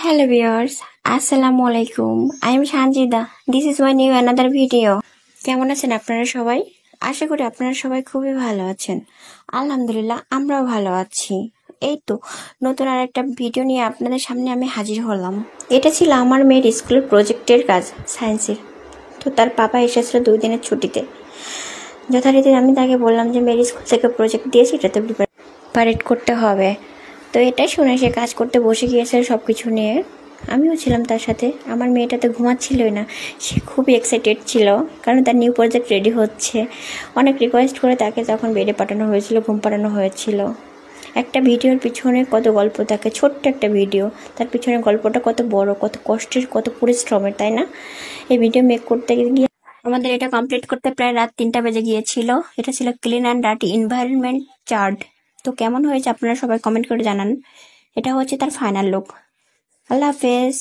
Hello viewers, Assalamu alaikum. I am Shanjida. This is my new another video. কেমন আছেন আপনারা সবাই? আশা করি আপনারা সবাই খুবই ভালো আছেন। আলহামদুলিল্লাহ আমরাও ভালো আছি। এই তো নতুন আর একটা ভিডিও নিয়ে আপনাদের সামনে আমি হাজির হলাম। এটা ছিল আমার মেয়ের স্কুলের প্রজেক্টের কাজ, সায়েন্সের। তো তার পাপা এসেছিল 2 দিনের ছুটিতে। যথারীতি আমি তাকে বললাম যে মেয়ের স্কুল থেকে প্রজেক্ট দিয়েছি, এটাতে প্রিপারেট করতে হবে। তো এটাই শুনে সে কাজ করতে বসে গিয়েছে সব কিছু নিয়ে। আমিও ছিলাম তার সাথে। আমার মেয়েটা তো ঘুমাচ্ছিলই না, সে খুবই এক্সাইটেড ছিল, কারণ তার নিউ প্রজেক্ট রেডি হচ্ছে। অনেক রিকোয়েস্ট করে তাকে তখন বেডে পাঠানো হয়েছিল, ঘুম পাড়ানো হয়েছিল। একটা ভিডিওর পিছনে কত গল্প থাকে, ছোট্ট একটা ভিডিও, তার পিছনে গল্পটা কত বড়, কত কষ্টের, কত পরিশ্রমের, তাই না? এই ভিডিও মেক করতে গিয়ে আমাদের এটা কমপ্লিট করতে প্রায় রাত 3টা বেজে গিয়েছিল। এটা ছিল clean and dirty environment chart. তো কেমন হয়েছে আপনারা সবাই কমেন্ট করে জানান। এটা হচ্ছে তার ফাইনাল লুক। আল্লাহ হাফেজ।